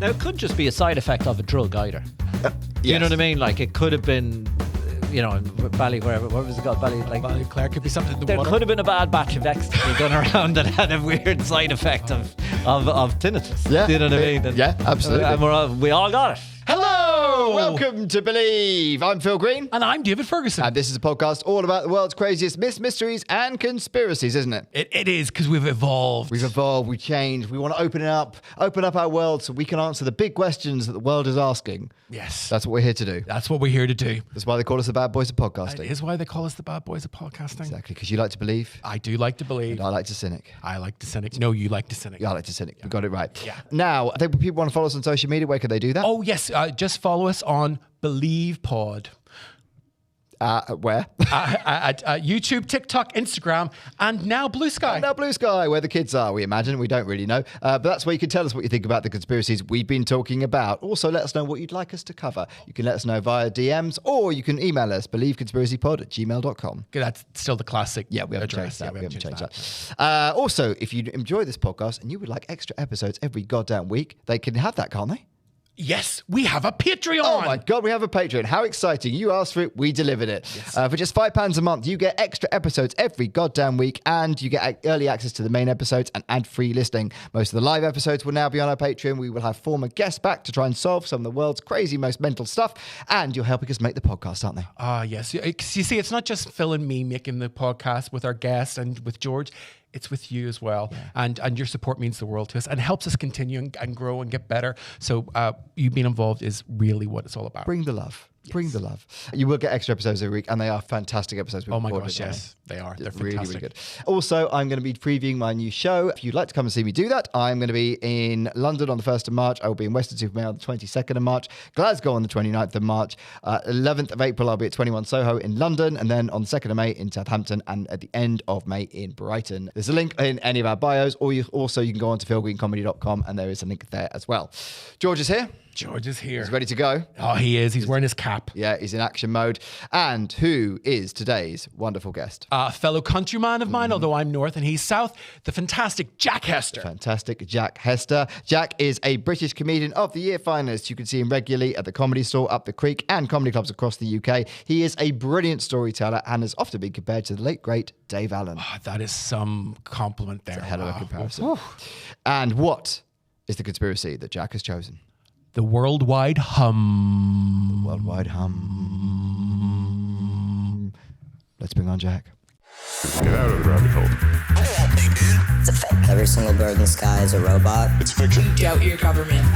Now, it could just be a side effect of a drug either. You know what I mean? Like, it could have been, you know, in Bally, wherever, what was it called? Bally, like, Ballyclare could be something in the there water. could have been a bad batch of ecstasy done around that had a weird side effect of tinnitus. Yeah. You know what I mean? And, Yeah, absolutely. And we all got it. Hello! Welcome to Believe. I'm Phil Green. And I'm David Ferguson. And this is a podcast all about the world's craziest myths, mysteries, and conspiracies, isn't it? It is, because we've evolved. We've evolved, we've changed. We want to open up our world so we can answer the big questions that the world is asking. Yes. That's what we're here to do. That's what we're here to do. That's why they call us the bad boys of podcasting. That is why they call us the bad boys of podcasting. Exactly, because you like to believe. I do like to believe. And I like to cynic. I like to cynic. No, you like to cynic. Yeah, I like to cynic. You got it right. Yeah. Now, I think people want to follow us on social media. Where can they do that? Oh, yes. Just follow us on Believe Pod. Where? At YouTube, TikTok, Instagram, and now Blue Sky. Now Blue Sky, where the kids are, we imagine. We don't really know. But that's where you can tell us what you think about the conspiracies we've been talking about. Also, let us know what you'd like us to cover. You can let us know via DMs, or you can email us, believeconspiracypod@gmail.com. That's still the classic. Yeah, we haven't address. changed that. Yeah, we haven't changed that. Also, if you enjoy this podcast and you would like extra episodes every goddamn week, they can have that, can't they? Yes, we have a Patreon. Oh my God, we have a Patreon. How exciting. You asked for it, we delivered it. Yes. For just £5 a month, you get extra episodes every goddamn week, and you get early access to the main episodes and ad-free listening. Most of the live episodes will now be on our Patreon. We will have former guests back to try and solve some of the world's crazy, most mental stuff, and you're helping us make the podcast, aren't they? Yes. You see, it's not just Phil and me making the podcast with our guests and with George. It's with you as well. Yeah. And your support means the world to us and helps us continue and grow and get better. So you being involved is really what it's all about. Bring the love. Yes. Bring the love. You will get extra episodes every week, and they are fantastic episodes. Oh my gosh, yes, they are. They're really, fantastic. really good. Also, I'm going to be previewing my new show. If you'd like to come and see me do that, I'm going to be in London on the 1st of March. I will be in Weston-super-Mare on the 22nd of March, Glasgow on the 29th of March. 11th of April, I'll be at 21 Soho in London, and then on the 2nd of May in Southampton, and at the end of May in Brighton. There's a link in any of our bios, or you can go on to philgreencomedy.com, and there is a link there as well. George is here. George is here. He's ready to go. Oh, he is. He's wearing his cap. Yeah, he's in action mode. And who is today's wonderful guest? A fellow countryman of mine, although I'm north and he's south, the fantastic Jack Hester. Fantastic Jack Hester. Jack is a British Comedian of the Year finalist. You can see him regularly at the Comedy Store up the creek and comedy clubs across the UK. He is a brilliant storyteller and has often been compared to the late, great Dave Allen. Oh, that is some compliment there. It's a hell of a comparison. And what is the conspiracy that Jack has chosen? The worldwide hum. The worldwide hum. Let's bring on Jack. Get out of the rabbit hole. It's a fake. Every single bird in the sky is a robot. It's fiction. Doubt your government.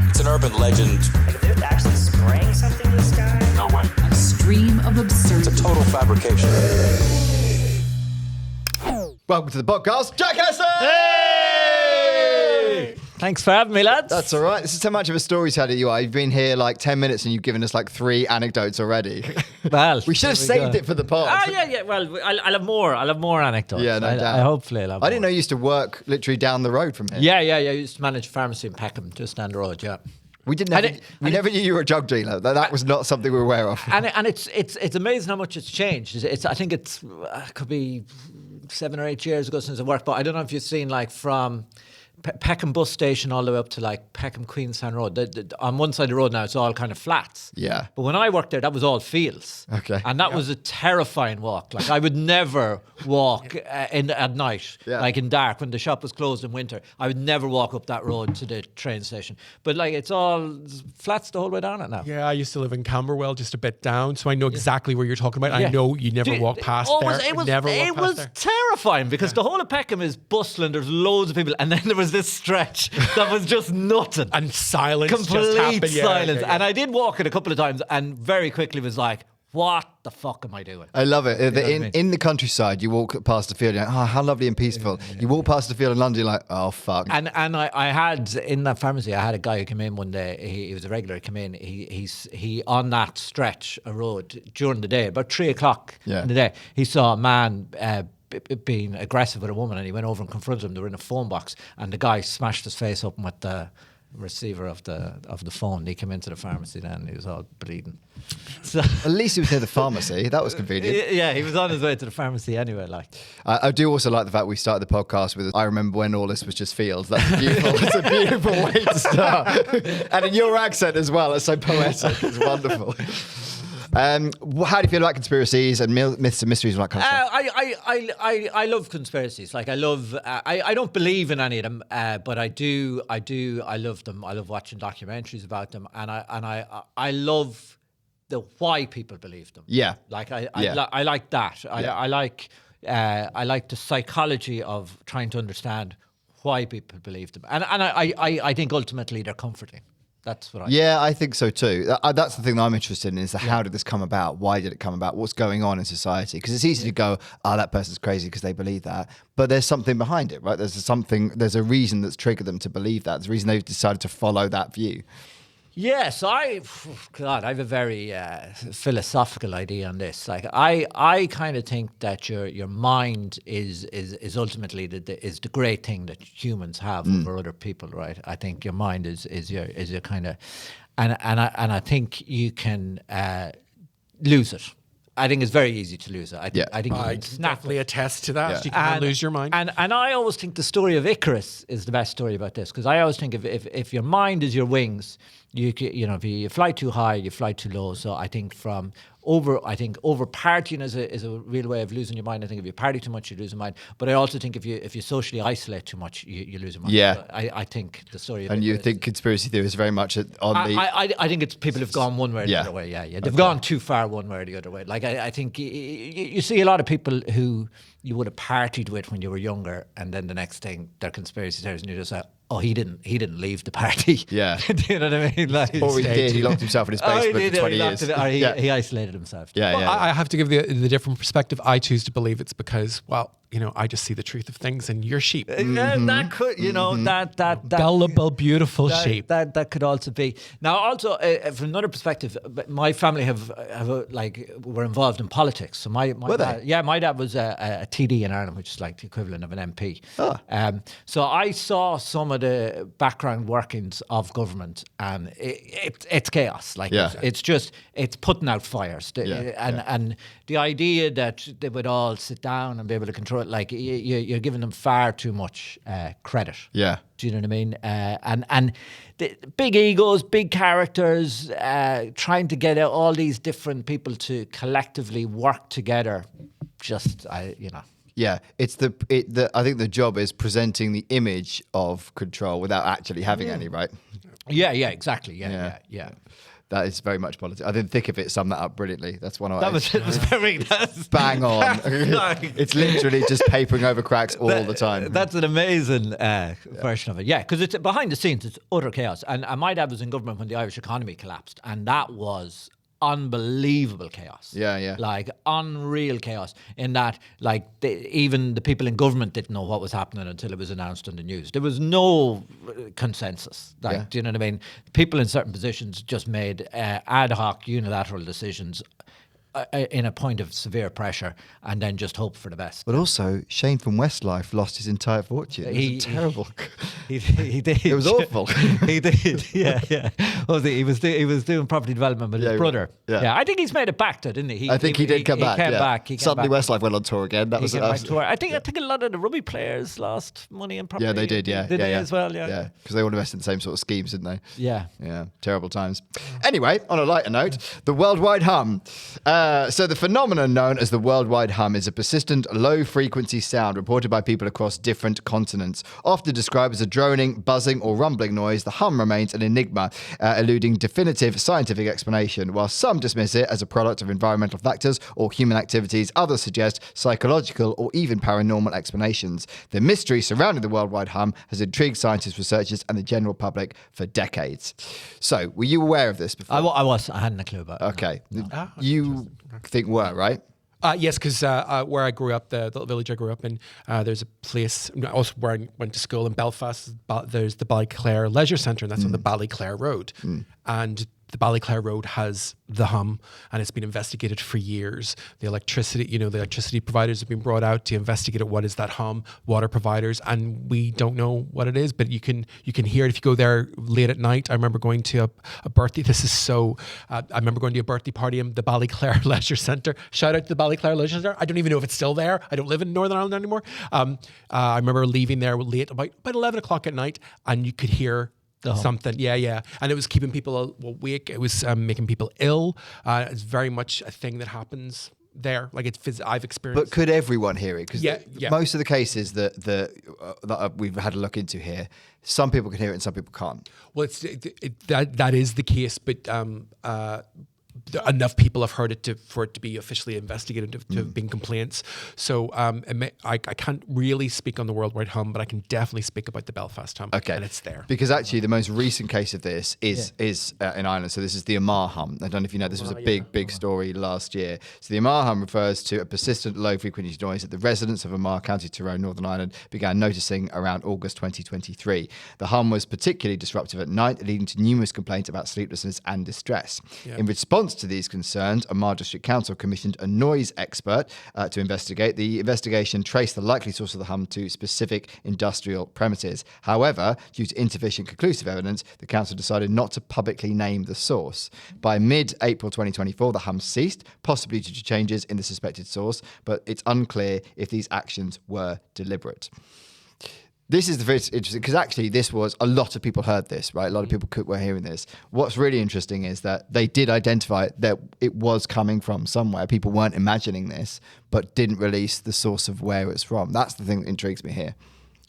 It's an urban legend. Like, if they're actually spraying something in the sky. No way. A stream of absurdity. It's a total fabrication. Welcome to the podcast, Jack Hester! Hey! Thanks for having me, lads. That's all right. This is how much of a storyteller you are. You've been here like 10 minutes and you've given us like 3 anecdotes already. Well, we should have saved it for the pod. Yeah. Well, I'll have more. I'll have more anecdotes. Yeah, no doubt. Hopefully, I'll have I didn't know more. you used to work literally down the road from here. Yeah. I used to manage a pharmacy in Peckham, just down the road. Yeah. We never knew you were a drug dealer. That was not something we were aware of. And it's amazing how much it's changed. I think it could be 7 or 8 years ago since I worked, but I don't know if you've seen like from Peckham bus station all the way up to like Peckham Queenstown Road. On one side of the road now, it's all kind of flats. Yeah. But when I worked there, that was all fields. Okay. And that was a terrifying walk. Like I would never walk at night, like in dark when the shop was closed in winter. I would never walk up that road to the train station. But like it's all flats the whole way down it now. Yeah, I used to live in Camberwell, just a bit down, so I know exactly where you're talking about. Yeah. I know you never walk past there. It was there. terrifying because the whole of Peckham is bustling. There's loads of people, and then there was this stretch that was just nothing. And silence Complete just happened. silence. And I did walk it a couple of times and very quickly was like, what the fuck am I doing? I love it. You know what I mean? In the countryside, you walk past the field, you're like, oh, how lovely and peaceful. You walk past the field in London, you're like, oh, fuck. And I had, in that pharmacy, I had a guy who came in one day, he was a regular, come in, he on that stretch of road during the day, about 3 o'clock in the day, he saw a man being aggressive with a woman, and he went over and confronted him. They were in a phone box, and the guy smashed his face open with the receiver of the phone. He came into the pharmacy then, and he was all bleeding. So At least he was near the pharmacy. That was convenient. yeah, he was on his way to the pharmacy anyway. Like, I do also like the fact we started the podcast with, I remember when all this was just fields. That's beautiful. It's a beautiful way to start. And in your accent as well. It's so poetic. It's wonderful. How do you feel about conspiracies and myths and mysteries and that kind of stuff? I love conspiracies. Like, I love. I don't believe in any of them, but I do. I love them. I love watching documentaries about them, and I love the why people believe them. Yeah. Like I like that. I like the psychology of trying to understand why people believe them, and I think ultimately they're comforting. That's what I Yeah, I think so too. That's the thing that I'm interested in, is how did this come about? Why did it come about? What's going on in society? Because it's easy to go, that person's crazy because they believe that. But there's something behind it, right? There's a reason that's triggered them to believe that. There's a reason they've decided to follow that view. Yes, I have a very philosophical idea on this. Like, I kind of think that your mind is ultimately the great thing that humans have over other people, right? I think your mind is your kind of, and I think you can lose it. I think it's very easy to lose it. I think you I can can snap definitely attest to that. Yeah. You can lose your mind. And I always think the story of Icarus is the best story about this, because I always think if your mind is your wings, if you fly too high, you fly too low. So I think over partying is a real way of losing your mind. I think if you party too much, you lose your mind. But I also think if you socially isolate too much, you lose your mind. Yeah. So I think the story of And you Icarus think conspiracy theory is very much on the... I think it's people have gone one way or the other way. Yeah. They've gone too far one way or the other way. Like, I think you see a lot of people who you would have partied with when you were younger, and then the next thing they're conspiracy theories, and you're just like, oh, he didn't leave the party. Yeah. Do you know what I mean? Like, Or he did. He locked himself in his basement for 20 years. He isolated himself. Yeah, yeah. I have to give the different perspective. I choose to believe it's because, well, I just see the truth of things, and you're sheep. That could, that Gullible, beautiful sheep. That could also be. Now, also from another perspective, my family were involved in politics. So my dad was a TD in Ireland, which is like the equivalent of an MP. So I saw some of the background workings of government, and it's chaos. Like, it's putting out fires, and the idea that they would all sit down and be able to control it, like, you're giving them far too much credit. Yeah. Do you know what I mean? And the big egos, big characters, trying to get all these different people to collectively work together. Yeah, it's I think the job is presenting the image of control without actually having any, right? Yeah, exactly. Yeah. That is very much politics. I think Thick of It summed that up brilliantly. That's one of That was very bang on. It's literally just papering over cracks all the time. That's an amazing version of it. Yeah, because it's behind the scenes, it's utter chaos. And my dad was in government when the Irish economy collapsed, and that was unbelievable chaos. Yeah. Like, unreal chaos, in that, like, even the people in government didn't know what was happening until it was announced on the news. There was no consensus. Like, do you know what I mean? People in certain positions just made ad hoc unilateral decisions in a point of severe pressure, and then just hope for the best. But also, Shane from Westlife lost his entire fortune. It was terrible. He did. It was awful. He did. Yeah. He was doing property development with his brother. Yeah. I think he's made it back, didn't he? I think he did come back. He came back. Suddenly Westlife went on tour again. I think a lot of the rugby players lost money in property. Yeah, they did. Yeah, did they as well? Yeah, because they all invested in the same sort of schemes, didn't they? Yeah. Terrible times. Anyway, on a lighter note, the worldwide hum. So the phenomenon known as the worldwide hum is a persistent low-frequency sound reported by people across different continents. Often described as a droning, buzzing, or rumbling noise, the hum remains an enigma, eluding definitive scientific explanation. While some dismiss it as a product of environmental factors or human activities, others suggest psychological or even paranormal explanations. The mystery surrounding the worldwide hum has intrigued scientists, researchers, and the general public for decades. So, were you aware of this before? I hadn't a clue about it. Okay. You think were, right? Yes, because where I grew up, the little village I grew up in, there's a place, also where I went to school in Belfast, there's the Ballyclare Leisure Centre, and that's on the Ballyclare Road. And the Ballyclare Road has the hum, and it's been investigated for years. The electricity providers have been brought out to investigate what is that hum, water providers, and we don't know what it is, but you can hear it if you go there late at night. I remember going to a birthday. I remember going to a birthday party in the Ballyclare Leisure Centre. Shout out to the Ballyclare Leisure Centre. I don't even know if it's still there. I don't live in Northern Ireland anymore. I remember leaving there late, about 11 o'clock at night, and you could hear something. Yeah. And it was keeping people awake. It was making people ill. It's very much a thing that happens there. Like I've experienced. But could everyone hear it? Because Yeah. most of the cases that we've had a look into here, some people can hear it and some people can't. Well, that is the case, but enough people have heard it for it to be officially investigated, to have been complaints. So I can't really speak on the worldwide hum, but I can definitely speak about the Belfast hum. Okay. And it's there. Because actually the most recent case of this is in Ireland. So this is the omagh hum. I don't know if you know, this was a big story last year. So the omagh hum refers to a persistent low frequency noise that the residents of Omagh, County Tyrone, Northern Ireland began noticing around August 2023. The hum was particularly disruptive at night, leading to numerous complaints about sleeplessness and distress. Yeah. In response to these concerns, Omagh District Council commissioned a noise expert to investigate. The investigation traced the likely source of the hum to specific industrial premises. However, due to insufficient conclusive evidence, the council decided not to publicly name the source. By mid-April 2024, the hum ceased, possibly due to changes in the suspected source, but it's unclear if these actions were deliberate. This is the very interesting, because actually a lot of people heard this, right? A lot of people were hearing this. What's really interesting is that they did identify that it was coming from somewhere. People weren't imagining this, but didn't release the source of where it's from. That's the thing that intrigues me here.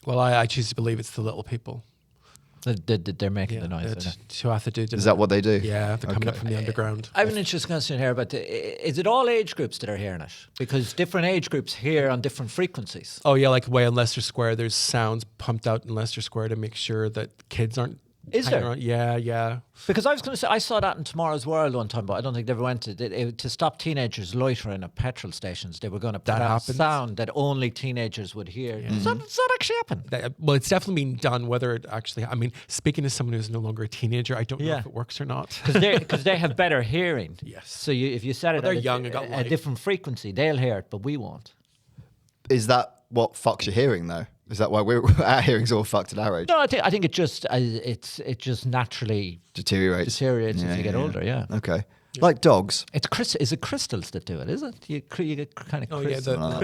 Well, I choose to believe it's the little people. They're making the noise. Is that what they do? Yeah, they're coming up from the underground. I have an interesting question here about is it all age groups that are hearing it? Because different age groups hear on different frequencies. Oh yeah, like way in Leicester Square, there's sounds pumped out in Leicester Square to make sure that kids aren't. Is there? Around. Yeah. Because I was going to say, I saw that in Tomorrow's World one time, but I don't think they ever went to stop teenagers loitering at petrol stations. They were going to put out a sound that only teenagers would hear. Yeah. Does that actually happen? Well, it's definitely been done. Whether it actually, I mean, speaking as someone who's no longer a teenager, I don't know if it works or not. Because they have better hearing. Yes. So if you set it they're at young and got a different frequency, they'll hear it, but we won't. Is that what fucks your hearing, though? Is that why our hearing's all fucked at our age? No, I think it just naturally deteriorates as you get older. Yeah. Okay. Yeah. Like dogs. Is it crystals that do it? Is it? You get kind of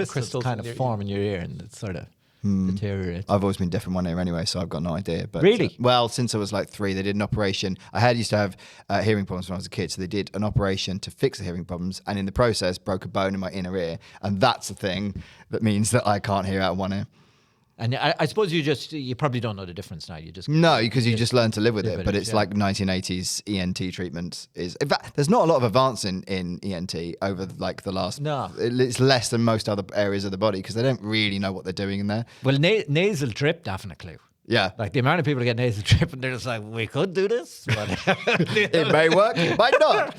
crystals kind of form in your ear, and it sort of deteriorates. I've always been deaf in one ear anyway, so I've got no idea. But really, since I was like 3, they did an operation. I used to have hearing problems when I was a kid, so they did an operation to fix the hearing problems, and in the process broke a bone in my inner ear, and that's the thing that means that I can't hear out of one ear. And I suppose you probably don't know the difference now. You just no, because you just learn to live with it. But it's like 1980s ENT treatment is. In fact, there's not a lot of advance in ENT over like the last. No, it's less than most other areas of the body because they don't really know what they're doing in there. Well, nasal drip definitely. Yeah. Like the amount of people who get nasal drip and they're just like, we could do this. But it may work, it might not.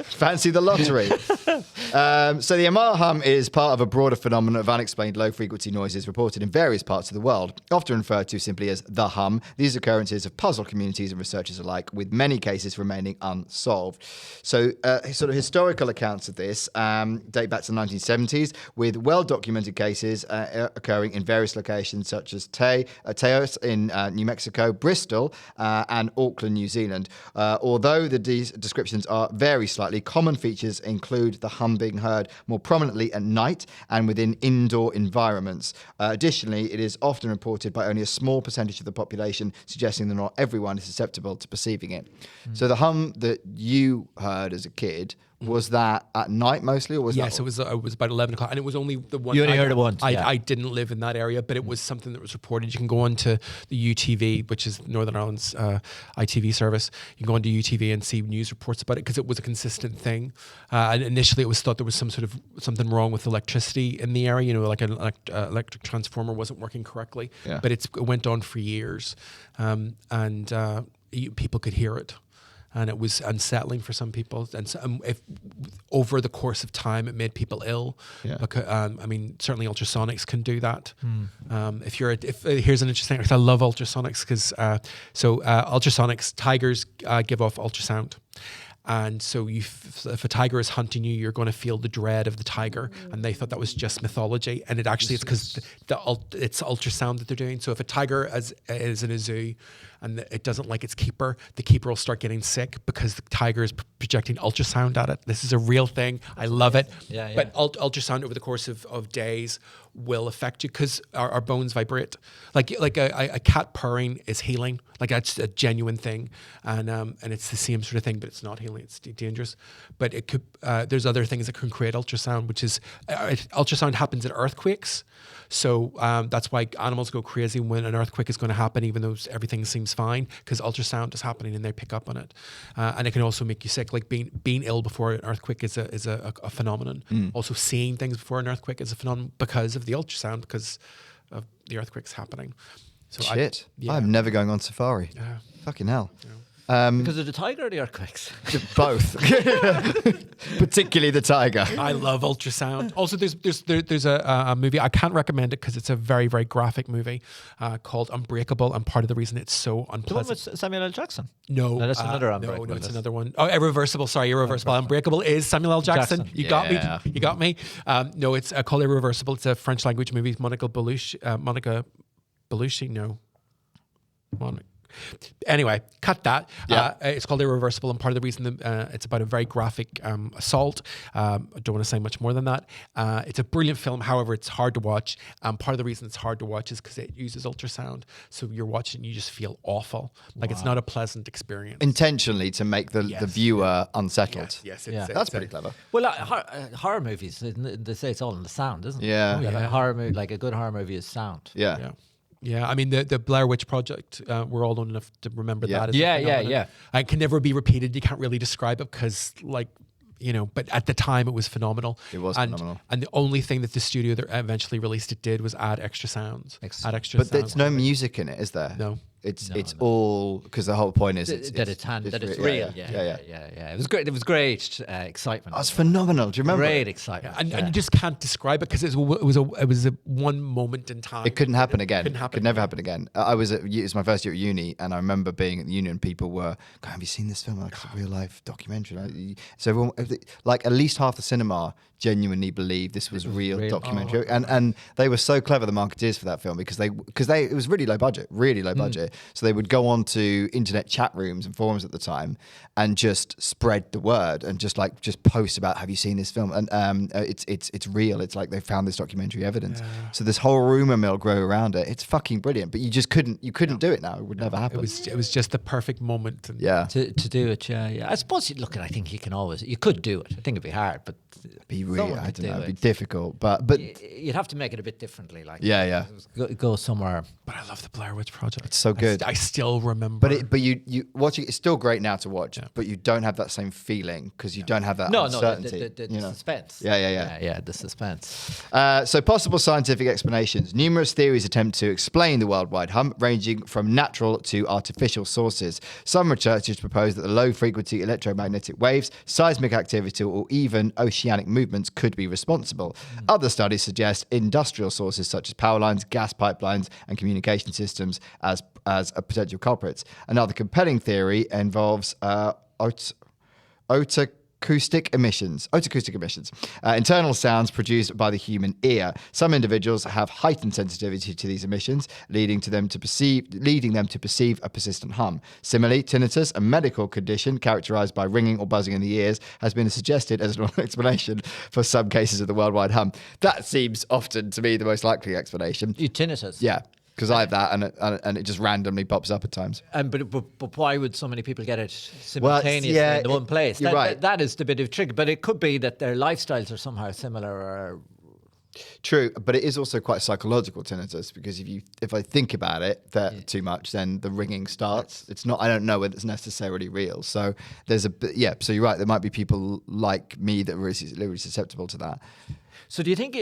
Fancy the lottery. So the omagh hum is part of a broader phenomenon of unexplained low-frequency noises reported in various parts of the world, often referred to simply as the hum. These occurrences have puzzled communities and researchers alike, with many cases remaining unsolved. So sort of historical accounts of this date back to the 1970s, with well-documented cases occurring in various locations such as Teos in New Mexico, Bristol, and Auckland, New Zealand. Although the descriptions vary slightly, common features include the hum being heard more prominently at night and within indoor environments. Additionally, it is often reported by only a small percentage of the population, suggesting that not everyone is susceptible to perceiving it. So the hum that you heard as a kid, was that at night mostly, or was that? Yes, it was about 11 o'clock, and it was only the one. You only heard it once. I didn't live in that area, but it was something that was reported. You can go on to the UTV, which is Northern Ireland's ITV service. You can go on to UTV and see news reports about it because it was a consistent thing. And initially, it was thought there was something wrong with electricity in the area. You know, like an electric transformer wasn't working correctly. Yeah. But it went on for years, and people could hear it. and it was unsettling for some people. And so, if over the course of time, it made people ill. Yeah. Because, I mean, certainly ultrasonics can do that. Here's an interesting, because I love ultrasonics, because ultrasonics, tigers give off ultrasound. And so if a tiger is hunting you, you're going to feel the dread of the tiger. And they thought that was just mythology. And it's because it's ultrasound that they're doing. So if a tiger is in a zoo and it doesn't like its keeper, the keeper will start getting sick because the tiger is projecting ultrasound at it. This is a real thing. I love it. Yeah. But ultrasound over the course of days will affect you because our bones vibrate. Like a cat purring is healing. Like that's a genuine thing, and it's the same sort of thing, but it's not healing. It's dangerous. But it could. There's other things that can create ultrasound, which is ultrasound happens in earthquakes. So that's why animals go crazy when an earthquake is going to happen, even though everything seems fine, because ultrasound is happening and they pick up on it. And it can also make you sick. Like being ill before an earthquake is a phenomenon. Also seeing things before an earthquake is a phenomenon because of the ultrasound, because of the earthquakes happening. So Shit. I'm never going on safari. Fucking hell. Because of the tiger or the earthquakes? Both. Particularly the tiger. I love ultrasound. Also, there's a movie, I can't recommend it because it's a very, very graphic movie called Unbreakable, and part of the reason it's so The one unpleasant. with Samuel L. Jackson? No, that's another Unbreakable. No, it's another one. Oh, Irreversible. Sorry, Irreversible. Unbreakable is Samuel L. Jackson. Jackson. You got me. Yeah. You got me. No, it's called Irreversible. It's a French language movie. Monica Bellucci. No. Anyway, cut that. Yeah. It's called Irreversible, and part of the reason it's about a very graphic assault. I don't want to say much more than that. It's a brilliant film. However, it's hard to watch. Part of the reason it's hard to watch is because it uses ultrasound. So you're watching, you just feel awful. Like it's not a pleasant experience. Intentionally to make the viewer unsettled. Yes, That's pretty clever. Well, horror movies, they say it's all in the sound, isn't it? Yeah. Like a horror movie, like a good horror movie is sound. Yeah. Yeah, I mean the Blair Witch Project. We're all old enough to remember that. As a phenomenon. Yeah. It can never be repeated. You can't really describe it because, but at the time it was phenomenal. It was phenomenal. And the only thing that the studio that eventually released it did was add extra sounds. But there's no music in it, is there? No. It's all because the whole point is that it's real. Yeah. It was great. It was great excitement. Oh, it's phenomenal. Do you remember? Great excitement. And you just can't describe it because it was a one moment in time. It couldn't happen again. Couldn't happen. Could never happen again. It was my first year at uni, and I remember being at the uni and people were going, "Have you seen this film? Like it's a real life documentary." So everyone, like at least half the cinema genuinely believed this was real documentary, and they were so clever, the marketeers for that film, because it was really low budget. So they would go on to internet chat rooms and forums at the time and just spread the word and just post about, have you seen this film? And it's real. It's like they found this documentary evidence. Yeah. So this whole rumor mill grew around it. It's fucking brilliant, but you just couldn't do it now. It would never happen. It was just the perfect moment. To do it. Yeah. I suppose you could do it. I think it'd be hard, but be really, I don't know, it'd be difficult, but you'd have to make it a bit differently. Like go somewhere. But I love the Blair Witch Project. It's so good. I still remember. But you watching it's still great now to watch, but you don't have that same feeling because you don't have that uncertainty. The suspense. Yeah, the suspense. So possible scientific explanations. Numerous theories attempt to explain the worldwide hum, ranging from natural to artificial sources. Some researchers propose that the low-frequency electromagnetic waves, seismic activity, or even oceanic movements could be responsible. Other studies suggest industrial sources such as power lines, gas pipelines, and communication systems as potential culprits. Another compelling theory involves otacoustic emissions, internal sounds produced by the human ear. Some individuals have heightened sensitivity to these emissions, leading them to perceive a persistent hum. Similarly, tinnitus, a medical condition characterized by ringing or buzzing in the ears, has been suggested as an explanation for some cases of the worldwide hum. That seems often to me the most likely explanation. Tinnitus. Yeah. Because I have that, and it just randomly pops up at times. But why would so many people get it simultaneously in the one place? You're right. That is the bit of trick. But it could be that their lifestyles are somehow similar. Or true, but it is also quite psychological tinnitus, because if I think about it too much, then the ringing starts. It's not. I don't know whether it's necessarily real. So there's So you're right. There might be people like me that are really susceptible to that. So do you think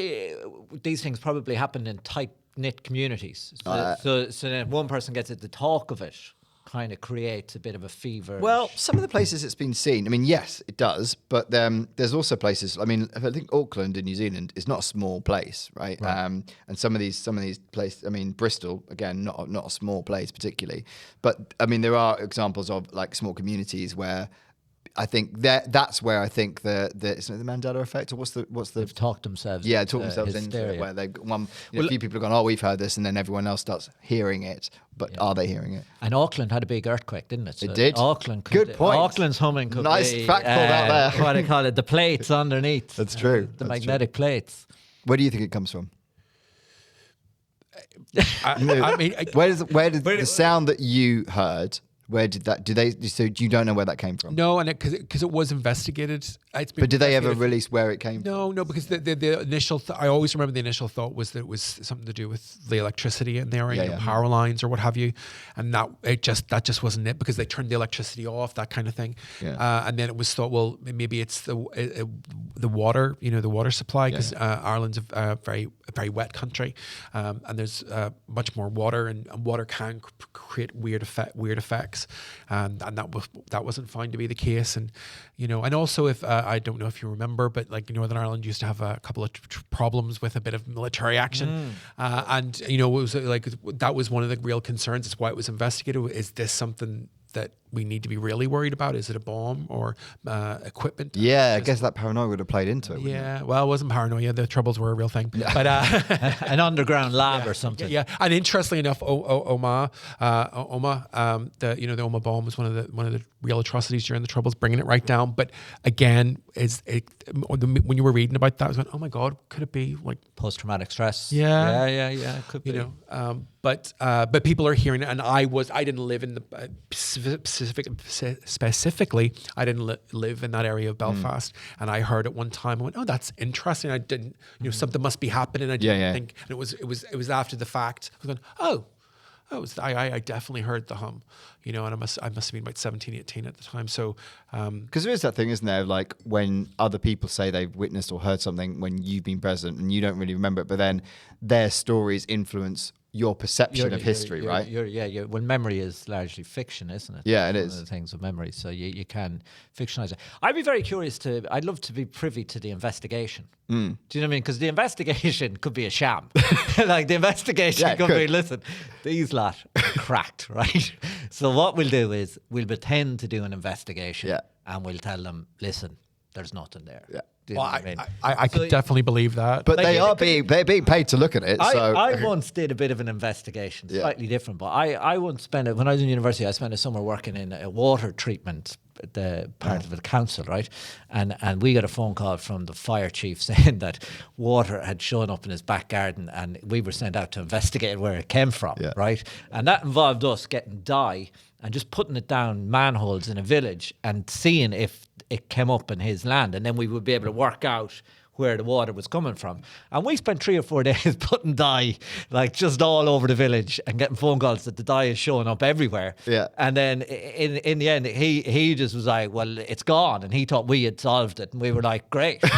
these things probably happen in tight-knit communities? So then one person gets it, the talk of it kind of creates a bit of a fever. Well, some of the places it's been seen, I mean, yes, it does, but there's also places. I mean, I think Auckland in New Zealand is not a small place, right? And some of these places. I mean, Bristol again, not a small place particularly, but I mean, there are examples of like small communities where I think that's where I think isn't it the Mandela effect, or what's the they've talked themselves. talk themselves into it, where they've a few people have gone, oh, we've heard this, and then everyone else starts hearing it, but are they hearing it? And Auckland had a big earthquake, didn't it? So it did. Auckland. Good point. Auckland's humming. Could nice be, fact pulled out there. What do they call it? The plates underneath. That's true. The magnetic plates. Where do you think it comes from? I mean, where did the sound that you heard? Where did that? So you don't know where that came from? no, and because it was investigated. It's been But did they ever investigated. release where it came from? No, because the initial. I always remember the initial thought was that it was something to do with the electricity in there, power lines or what have you, and that just wasn't it, because they turned the electricity off, that kind of thing. Yeah. And then it was thought, well, maybe it's the water, the water supply, because Ireland's a very wet country, and there's much more water, and water can create weird effects, and that wasn't found to be the case, and and also if I don't know if you remember, but like Northern Ireland used to have a couple of problems with a bit of military action, and it was like that was one of the real concerns. It's why it was investigated. Is this something that we need to be really worried about? Is it a bomb or equipment? Yeah, I guess that paranoia would have played into it. Yeah, well, it wasn't paranoia. The troubles were a real thing. But an underground lab or something. Yeah, and interestingly enough, omagh, the Omagh bomb was one of the real atrocities during the troubles, bringing it right down. But again, when you were reading about that, I was going, oh my God, could it be like Post-traumatic stress. Yeah. Yeah. Could be. But people are hearing it, and I didn't live in the specifically, I didn't live in that area of Belfast, and I heard it one time. I went, oh, that's interesting. I didn't, something must be happening. I didn't think, and it was after the fact. I was going, I definitely heard the hum, and I must have been about 17, 18 at the time. So, because there is that thing, isn't there? Like when other people say they've witnessed or heard something when you've been present and you don't really remember it, but then their stories influence your perception of history, right? Well, memory is largely fiction, isn't it? Yeah, it One is. of the things with memory, so you can fictionalize it. I'd be very curious I'd love to be privy to the investigation. Do you know what I mean? Because the investigation could be a sham. Like the investigation could be, listen, these lot are cracked, right? So what we'll do is we'll pretend to do an investigation, and we'll tell them, listen, there's nothing there. Yeah. Do you know what I mean? I could definitely believe that. But they're being paid to look at it. I once did a bit of an investigation, slightly different, but I once spent when I was in university, I spent a summer working in a water treatment part of the council, right? And we got a phone call from the fire chief saying that water had shown up in his back garden, and we were sent out to investigate where it came from, right? And that involved us getting dye and just putting it down manholes in a village and seeing if it came up in his land, and then we would be able to work out where the water was coming from. And we spent 3 or 4 days putting dye like just all over the village and getting phone calls that the dye is showing up everywhere. Yeah. And then in the end, he just was like, well, it's gone. And he thought we had solved it. And we were like, great. and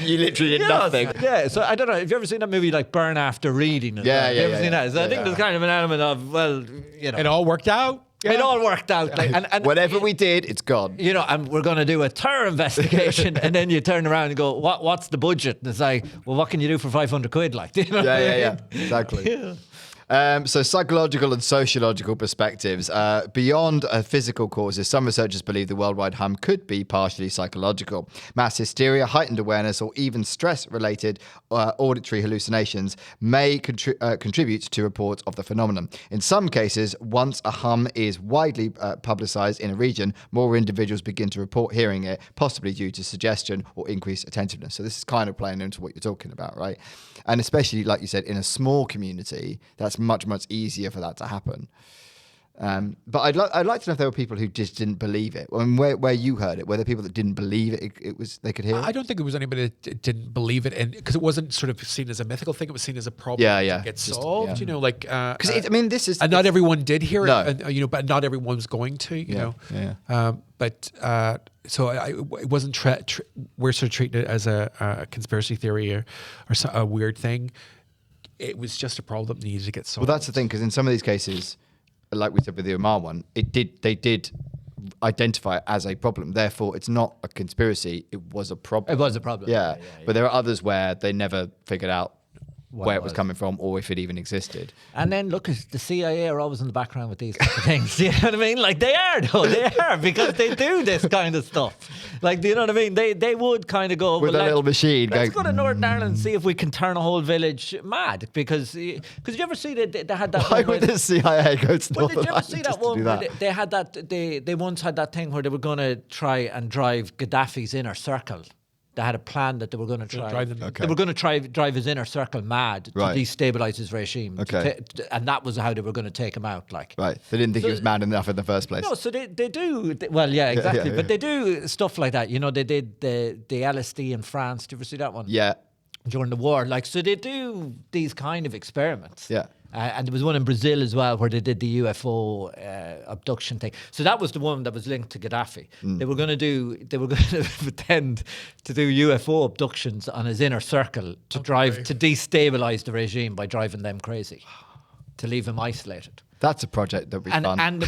you literally did nothing. Yeah. So I don't know. Have you ever seen that movie like Burn After Reading? Yeah. Have you ever seen that? So I think there's kind of an element of, well, it all worked out. It all worked out. Like, and whatever we did, it's gone. And we're going to do a terror investigation, and then you turn around and go, what's the budget? And it's like, well, what can you do for 500 quid? Like, do you know what I mean? Yeah, exactly. So psychological and sociological perspectives. Beyond physical causes, some researchers believe the worldwide hum could be partially psychological. Mass hysteria, heightened awareness, or even stress-related auditory hallucinations may contribute to reports of the phenomenon. In some cases, once a hum is widely publicized in a region, more individuals begin to report hearing it, possibly due to suggestion or increased attentiveness. So this is kind of playing into what you're talking about, right? And especially, like you said, in a small community, that's much easier for that to happen. But I'd like to know if there were people who just didn't believe it. I mean, where you heard it, were there people that didn't believe it was they could hear it? I don't think there was anybody that didn't believe it, and because it wasn't sort of seen as a mythical thing, it was seen as a problem that gets solved. Because this is, and not everyone did hear No. it, and, but not everyone was going to, So it wasn't. We're sort of treating it as a conspiracy theory or a weird thing. it was just a problem that needed to get Well, solved. that's the thing, because in some of these cases, like we said with the omagh one, they did identify it as a problem. Therefore, it's not a conspiracy. It was a problem. It was a problem. Yeah. But there are others where they never figured out where it was was. coming from or if it even existed. And then look, the CIA are always in the background with these kind of things. You know what I mean? Like they are, though. They are, because they do this kind of stuff. Like, do you know what I mean? They would kind of go With a little machine Let's going, go to Northern Ireland and see if we can turn a whole village mad. Because you ever see that they had that? Why one where would the CIA go to Well, Northern did you ever Ireland see just that to one do where that? they had that? They once had that thing where they were going to try and drive Gaddafi's inner circle. They had a plan that they were going to try. drive them- Okay. They were going to drive his inner circle mad to Right. destabilize his regime. Okay. And that was how they were going to take him out. Like, Right. They didn't think he So- was mad enough in the first place. no, so they do. Well, yeah, exactly. yeah. But they do stuff like that. You know, they did the LSD in France. Did you ever see that one? Yeah. During the war, like, so they do these kind of experiments. Yeah. And there was one in Brazil as well where they did the UFO abduction thing. So that was the one that was linked to Gaddafi. They were going to pretend to do UFO abductions on his inner circle to destabilize the regime by driving them crazy, to leave him isolated. That's a project that would be fun. And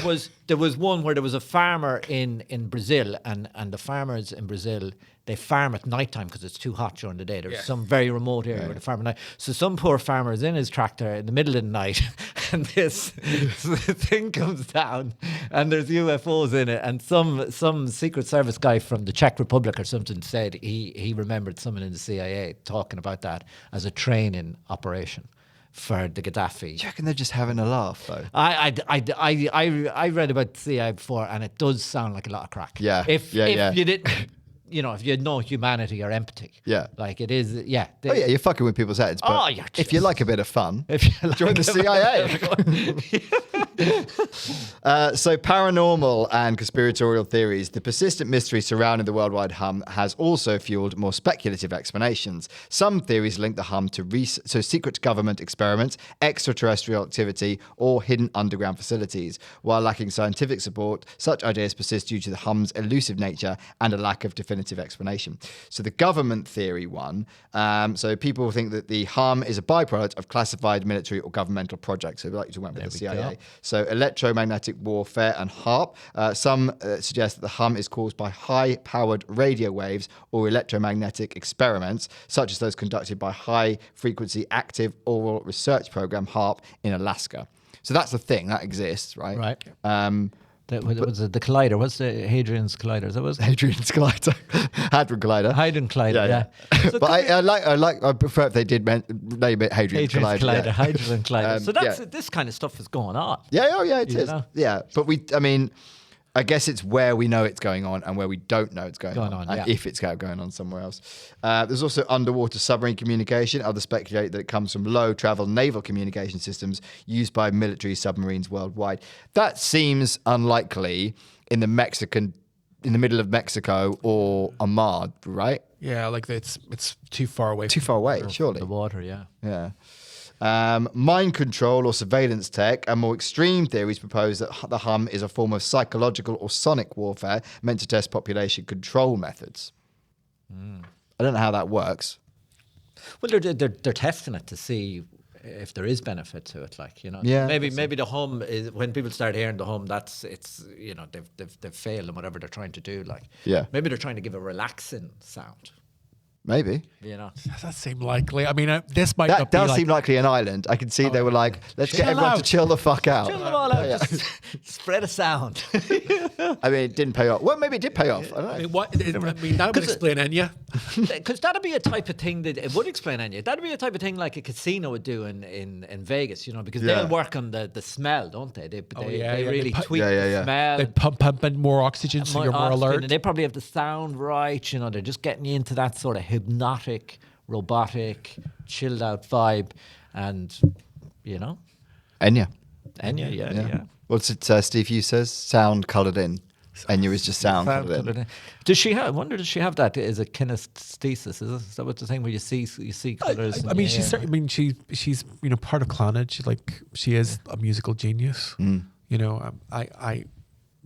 there was one where there was a farmer in Brazil, and the farmers in Brazil, they farm at nighttime because it's too hot during the day. There's some very remote area where they farm at night. So some poor farmer is in his tractor in the middle of the night, and this thing comes down, and there's UFOs in it. And some Secret Service guy from the Czech Republic or something said he remembered someone in the CIA talking about that as a training operation for the Gaddafi. Do you reckon they're just having a laugh, though? I read about CIA before, and it does sound like a lot of crack. Yeah. If Yeah. you didn't, if you had no humanity or empathy. Yeah. Like it is. Yeah. Oh, yeah, you're fucking with people's heads. But Oh, you're if you like a bit of fun, If you like join the CIA. So paranormal and conspiratorial theories, the persistent mystery surrounding the worldwide hum has also fueled more speculative explanations. Some theories link the hum to secret government experiments, extraterrestrial activity, or hidden underground facilities. While lacking scientific support, such ideas persist due to the hum's elusive nature and a lack of definitive explanation. So the government theory one, so people think that the hum is a byproduct of classified military or governmental projects. So like you talking about with the CIA. So electromagnetic warfare and HARP. Some suggest that the hum is caused by high-powered radio waves or electromagnetic experiments, such as those conducted by high-frequency active oral research program HARP in Alaska. So that's the thing that exists, right? Right. That was the collider. What's the Hadrian's collider? Is that was Hadrian's collider, Hadron collider. Hadron collider. Yeah. So But I prefer if they did name it Hadrian's Hadrian's collider. Yeah. Hydrogen collider. So that's yeah. this kind of stuff is going on. Yeah, it You is. know? Yeah, but I guess it's where we know it's going on and where we don't know it's going on, and yeah. if it's going on somewhere else. There's also underwater submarine communication. Others speculate that it comes from low-travel naval communication systems used by military submarines worldwide. That seems unlikely in the middle of Mexico or Omagh, right? Yeah, like it's too far away. Too far away, surely. The water, yeah. Yeah. Mind control or surveillance tech, and more extreme theories propose that the hum is a form of psychological or sonic warfare meant to test population control methods. I don't know how that works. Well, they're testing it to see if there is benefit to it, like, Yeah, maybe the hum is, when people start hearing the hum, they've failed in whatever they're trying to do, like, Yeah. maybe they're trying to give a relaxing sound, Maybe. Does that seem likely? I mean, this might That not be does like, seem likely an island. I can see they were like, let's get Chill everyone to out. chill the fuck out. Chill them all out, just spread a sound. I mean, it didn't pay off. Well, maybe it did pay off. I don't know. I mean, that would explain Enya. Because that'd be a type of thing that it would explain Enya. That'd be a type of thing like a casino would do in Vegas, because Yeah. they'll work on the smell, don't they? They yeah. really They tweak Yeah. the smell. They pump in more oxygen, so you're more oxygen, alert. and they probably have the sound right. They're just getting you into that sort of hypnotic, robotic, chilled out vibe, and Enya. Enya, yeah. What's it Steve Hughes says? Sound coloured in. Enya is just sound coloured in. Does she have? I wonder, does she have that as a kinesthesis? Is that what the thing where you see colours? I mean, she's part of clonage. Like, she is a musical genius.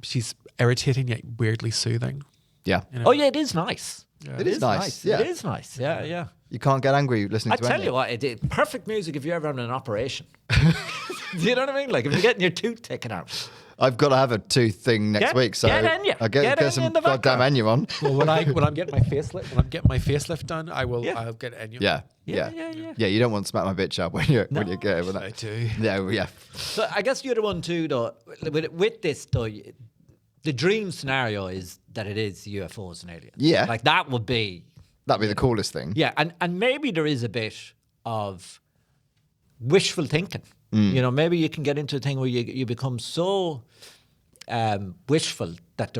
She's irritating yet weirdly soothing. Yeah. Oh yeah, it is nice. It is nice. Yeah. It is nice. Yeah. You can't get angry listening I to tell Enya. you what, perfect music if you're ever having an operation. Do you know what I mean? Like if you're getting your tooth taken out. I've got to have a tooth thing next week, so get Enya. I get Enya some in the goddamn background. Enya on. Well, when I'm getting my facelift done, I'll get Enya. Yeah. Yeah, you don't want to smack my bitch up when you get over that. I do. Yeah. So I guess the other one too, though, with this though, the dream scenario is that it is UFOs and aliens. Yeah. Like that would be. That'd be the coolest thing. Yeah, and maybe there is a bit of wishful thinking. You know, maybe you can get into a thing where you become so wishful that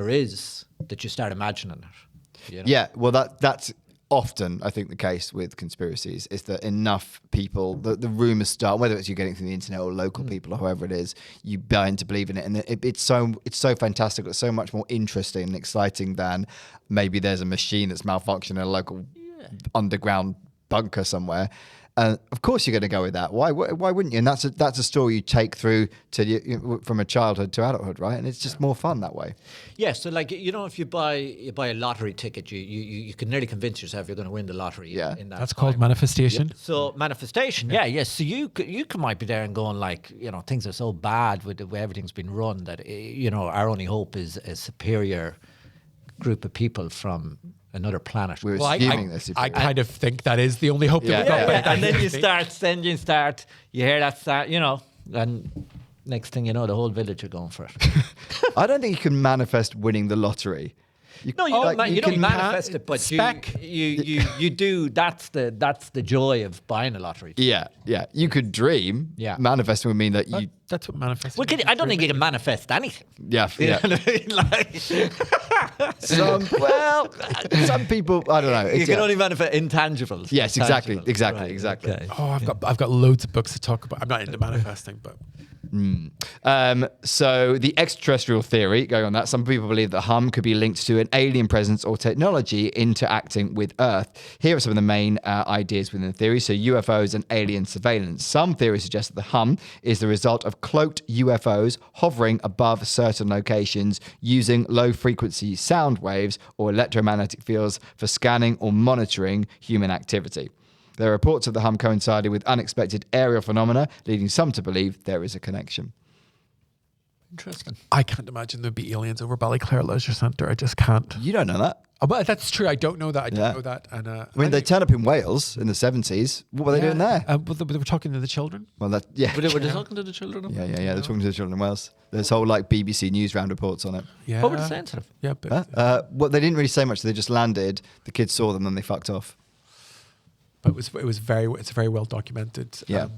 you start imagining it. You know? Yeah, well, that's often, I think, the case with conspiracies is that enough people, the rumours start, whether it's you getting through the internet or local people or whoever it is, you burn to believe in it. And it's so fantastic. It's so much more interesting and exciting than maybe there's a machine that's malfunctioning in a local underground bunker somewhere. Of course, you're going to go with that. Why wouldn't you? And that's a story you take through to from a childhood to adulthood, right? And it's just more fun that way. Yeah. So, like, you know, if you buy a lottery ticket, you can nearly convince yourself you're going to win the lottery. Yeah. In that That's time. called manifestation. So manifestation, yeah. So you might be there and going like, you know, things are so bad with the way everything's been run that you know our only hope is a superior group of people from another planet. We're Well, assuming this. I kind of think that is the only hope that we've got. Yeah. But And then you hear that start, you know, and next thing you know, the whole village are going for it. I don't think you can manifest winning the lottery. No, you don't manifest it, but spec. you do. That's the joy of buying a lottery. Yeah. You could dream. Yeah. Manifesting would mean that you. That's what manifesting. Well, I don't think you can manifest anything. Yeah. You know what I mean? Like, Some people. I don't know. you can only manifest intangibles. Yes, exactly. Right, Exactly. okay. Oh, I've got loads of books to talk about. I'm not into manifesting, but So the extraterrestrial theory, going on that, some people believe that hum could be linked to an alien presence or technology interacting with Earth. Here are some of the main ideas within the theory. So UFOs and alien surveillance. Some theories suggest that the hum is the result of cloaked UFOs hovering above certain locations using low-frequency sound waves or electromagnetic fields for scanning or monitoring human activity. There are reports of the hum coinciding with unexpected aerial phenomena, leading some to believe there is a connection. Interesting. I can't imagine there'd be aliens over Ballyclare Leisure Centre. I just can't. You don't know that. Oh, but that's true. I don't know that. I don't Yeah. know that. And I mean, they turned up in Wales in the 70s. What were they doing there? But they were talking to the children. Well, that, yeah. Were they talking to the children? Yeah. They're talking to the children in Wales. There's whole like BBC News round reports on it. Yeah. What were they saying to them? Yeah, but, Well, they didn't really say much. They just landed. The kids saw them and they fucked off. but it's a very well documented. Yeah.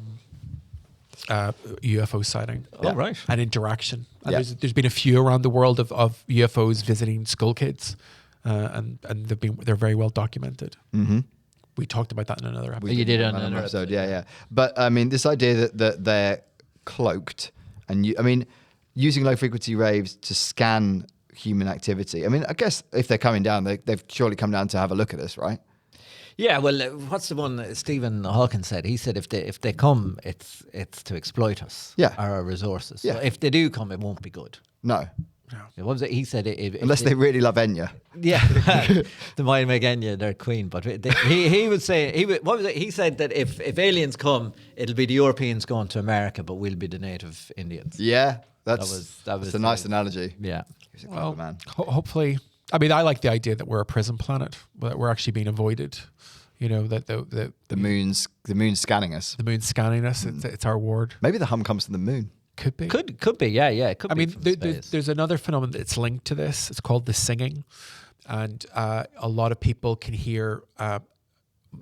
UFO sighting. Oh, right. And interaction. And Yeah. there's been a few around the world of UFOs visiting school kids, and they're very well documented. Mm-hmm. We talked about that in another episode. You did on Another another episode. episode. Yeah. But I mean, this idea that they're cloaked and using low frequency waves to scan human activity. I mean, I guess if they're coming down, they've surely come down to have a look at us, right? Yeah, well, what's the one that Stephen Hawking said? He said if they come, it's to exploit us, Yeah. our resources. Yeah. So if they do come, it won't be good. No. What was it? He said Unless they really love Enya. yeah, they might make Enya their queen. But he would say what was it? He said that if aliens come, it'll be the Europeans going to America, but we'll be the native Indians. Yeah. That's was a nice analogy. Yeah. He's a clever man. Hopefully, I mean, I like the idea that we're a prison planet, that we're actually being avoided. You know, that The moon's scanning us. the moon's scanning us. It's our ward. Maybe the hum comes from the moon. Could be. Could be. Yeah. It could I be. mean, from space. there's another phenomenon that's linked to this. It's called the singing, and a lot of people can hear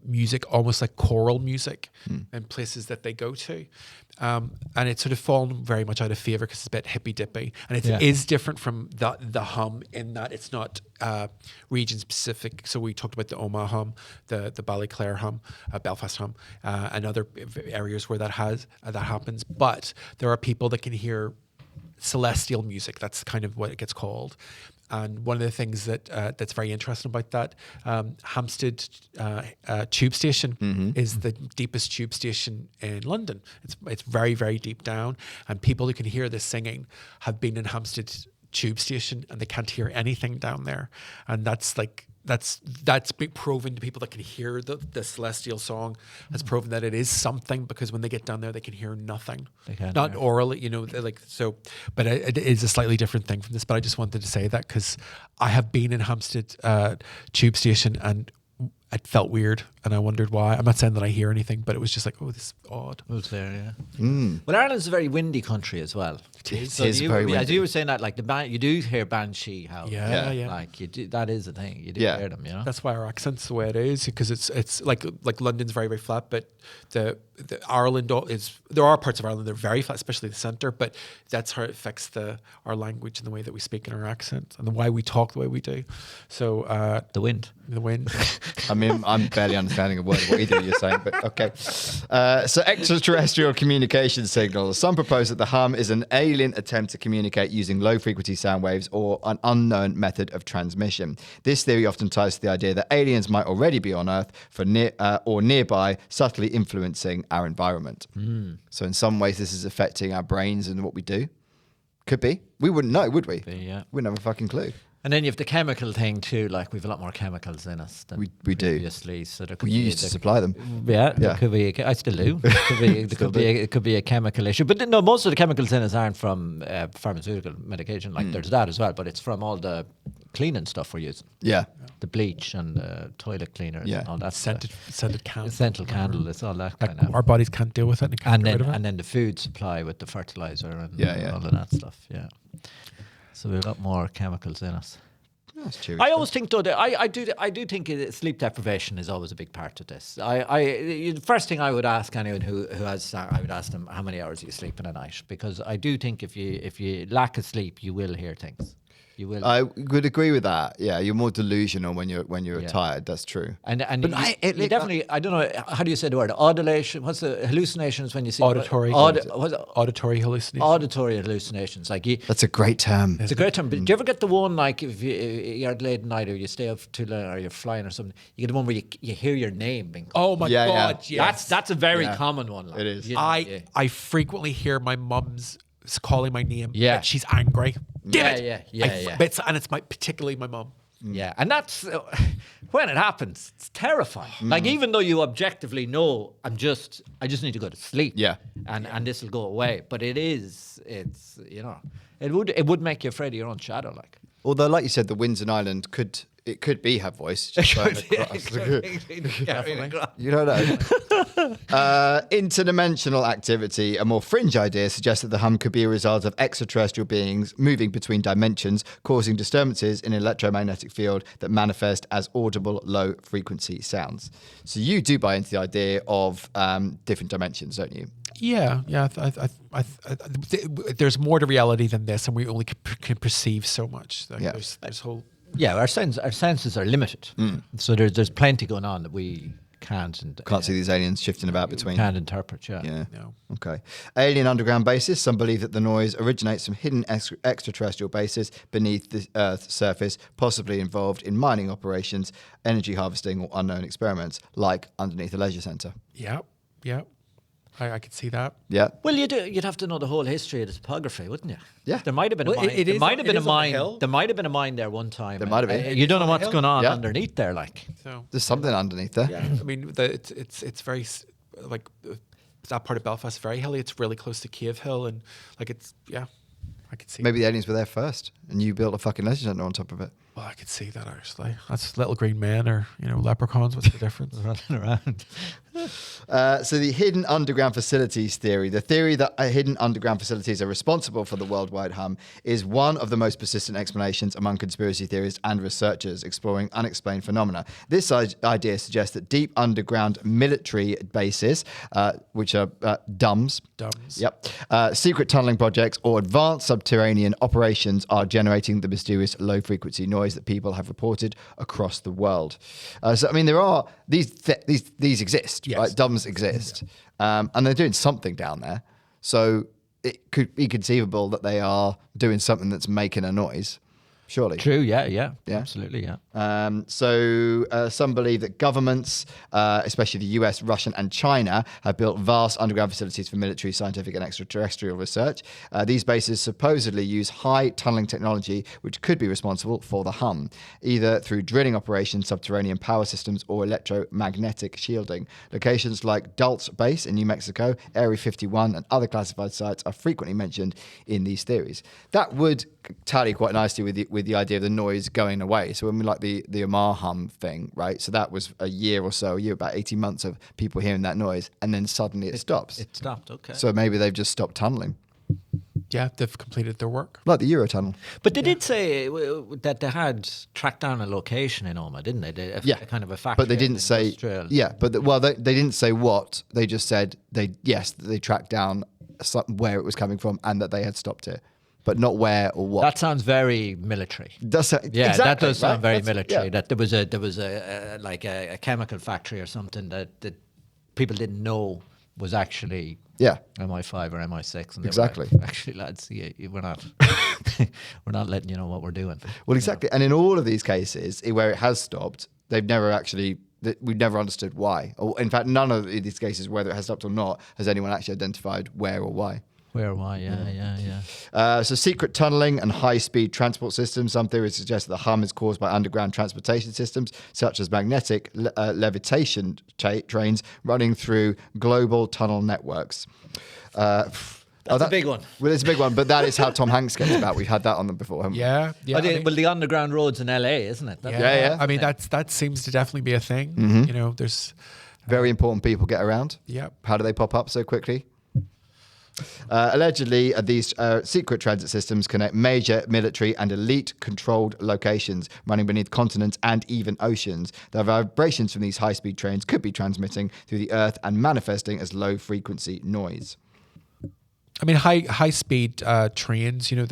music, almost like choral music, in places that they go to, and it's sort of fallen very much out of favor because it's a bit hippy dippy, and it is different from the hum in that it's not region specific. So we talked about the Omagh hum, the Ballyclare hum, Belfast hum, and other areas where that happens. But there are people that can hear celestial music. That's kind of what it gets called. And one of the things that's very interesting about that, Hampstead tube station is the deepest tube station in London. It's very, very deep down, and people who can hear this singing have been in Hampstead tube station and they can't hear anything down there, and that's been proven to people that can hear the celestial song. Has proven that it is something, because when they get down there they can hear nothing. They can't not hear. Orally, you know, like so. But it is a slightly different thing from this. But I just wanted to say that because I have been in Hampstead tube station and it felt weird, and I wondered why. I'm not saying that I hear anything, but it was just like, oh, this is odd. It was there, yeah. Well, Ireland's a very windy country as well. It is very windy. As you were saying that, like you do hear banshee howl. Yeah. Like you do, that is a thing. You do hear them, you know. That's why our accent's the way it is, because it's like London's very, very flat, but the Ireland there are parts of Ireland that are very flat, especially the centre, but that's how it affects our language and the way that we speak in our accent and the why we talk the way we do. So the wind. I mean, I'm barely understanding a word of what either you're saying, but okay. So extraterrestrial communication signals. Some propose that the hum is an alien attempt to communicate using low-frequency sound waves or an unknown method of transmission. This theory often ties to the idea that aliens might already be on Earth or nearby, subtly influencing our environment. So in some ways, this is affecting our brains and what we do. Could be. We wouldn't know, would we? Yeah. We wouldn't have a fucking clue. And then you have the chemical thing too. Like we've a lot more chemicals in us than we do. previously. So there could We be used to supply them. Yeah, there could be. I still do. It could be a chemical issue. But no, most of the chemicals in us aren't from pharmaceutical medication. Like there's that as well, but it's from all the cleaning stuff we're using. Yeah. The bleach and the toilet cleaners and all that. Scented candle. Scented candle. It's all that kind of. Our bodies can't deal with it. And then the food supply with the fertilizer and all of that stuff. Yeah. So we have a lot more chemicals in us. That's true. I always think though that I do think sleep deprivation is always a big part of this. The first thing I would ask anyone who has I would ask them how many hours you sleep in a night, because I do think if you lack of sleep you will hear things. You will. I would agree with that. Yeah, you're more delusional when you're tired. That's true. And you definitely I don't know, how do you say the word audulation? What's the hallucinations when you see auditory auditory hallucinations? Auditory hallucinations. Like that's a great term. It's a great term. But do you ever get the one like if you're out late at night or you stay up too late or you're flying or something? You get the one where you hear your name being called. Oh my God! Yeah. Yes. That's a very common one. Like. It is. You know, I frequently hear my mum's calling my name. Yeah, that she's angry. Damn it. Yeah. And it's particularly my mum. Yeah, and that's when it happens. It's terrifying. Like even though you objectively know, I just need to go to sleep. Yeah, and this will go away. But it's it would make you afraid of your own shadow. Like although, like you said, the winds in Ireland could be her voice. Just you don't know. Interdimensional activity, a more fringe idea, suggests that the hum could be a result of extraterrestrial beings moving between dimensions, causing disturbances in an electromagnetic field that manifest as audible low-frequency sounds. So you do buy into the idea of different dimensions, don't you? Yeah. There's more to reality than this, and we only can perceive so much. Like there's whole. Yeah, our senses are limited, so there's plenty going on that we can't see these aliens shifting about between. Can't interpret. Yeah. No. Okay. Alien underground bases. Some believe that the noise originates from hidden extraterrestrial bases beneath the Earth's surface, possibly involved in mining operations, energy harvesting, or unknown experiments, like underneath a leisure centre. Yeah. I could see that. Yeah. Well, you'd have to know the whole history of the topography, wouldn't you? Yeah. There might have been a mine. There might have been a mine. There might have been a mine there one time. There might have been. You don't know what's going on underneath there, like. So there's something underneath there. Yeah. I mean, it's very like that part of Belfast is very hilly. It's really close to Cave Hill, and like I could see. Maybe the aliens were there first, and you built a fucking leisure centre on top of it. Well, I could see that actually. That's little green men or leprechauns. What's the difference? Running around. So the hidden underground facilities theory, the theory that hidden underground facilities are responsible for the worldwide hum, is one of the most persistent explanations among conspiracy theorists and researchers exploring unexplained phenomena. This idea suggests that deep underground military bases, which are DUMs, secret tunneling projects or advanced subterranean operations are generating the mysterious low-frequency noise that people have reported across the world. So, I mean, there are these exist. Yes. Right? DUMs exist, and they're doing something down there. So it could be conceivable that they are doing something that's making a noise. surely. True, yeah, absolutely, yeah. So some believe that governments, especially the US, Russian and China, have built vast underground facilities for military, scientific and extraterrestrial research. These bases supposedly use high tunneling technology, which could be responsible for the hum, either through drilling operations, subterranean power systems or electromagnetic shielding. Locations like Dulce Base in New Mexico, Area 51 and other classified sites are frequently mentioned in these theories. That would tally quite nicely with the idea of the noise going away. So when we like the omagh hum thing, right? So that was a year, about 18 months of people hearing that noise, and then suddenly it stops. It stopped, okay. So maybe they've just stopped tunneling. Yeah, they've completed their work. Like the Eurotunnel. But they did say that they had tracked down a location in Omagh, didn't they? A kind of a factory. But they didn't say. Industrial. Yeah, but they didn't say what. They just said they tracked down where it was coming from and that they had stopped it, but not where or what. That sounds very military. Exactly, that does sound very That's, military. yeah. That there was a chemical factory or something that people didn't know was actually MI5 or MI6. And they Exactly. were like, actually, lads, we're not letting you know what we're doing. Well, exactly. And in all of these cases where it has stopped, we've never understood why. Or in fact, none of these cases, whether it has stopped or not, has anyone actually identified where or why. So secret tunneling and high-speed transport systems. Some theories suggest that the hum is caused by underground transportation systems, such as magnetic levitation trains running through global tunnel networks. That's a big one. Well, it's a big one, but that is how Tom Hanks gets about. We've had that on them before, haven't we? Yeah. Well, the underground roads in LA, isn't it? Yeah. I mean, that seems to definitely be a thing. Mm-hmm. You know, there's very important people get around. Yeah. How do they pop up so quickly? Allegedly, these secret transit systems connect major military and elite controlled locations running beneath continents and even oceans. The vibrations from these high-speed trains could be transmitting through the earth and manifesting as low-frequency noise. I mean, high speed trains. You know,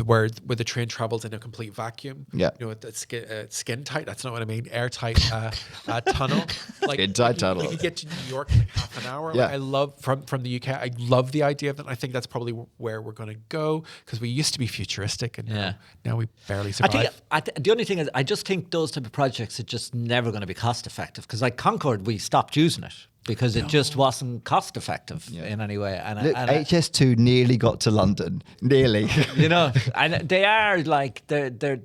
where the train travels in a complete vacuum. Yeah. You know, it's skin tight. That's not what I mean. Airtight tunnel. Like Skin tight tunnel. You could get to New York in like half an hour. Yeah. Like I love from the UK. I love the idea of that. I think that's probably where we're going to go because we used to be futuristic and now we barely survive. The only thing is, I just think those type of projects are just never going to be cost effective because like Concorde, we stopped using it. Because it just wasn't cost effective in any way. And HS2 nearly got to London. Nearly. You know, and they are like they're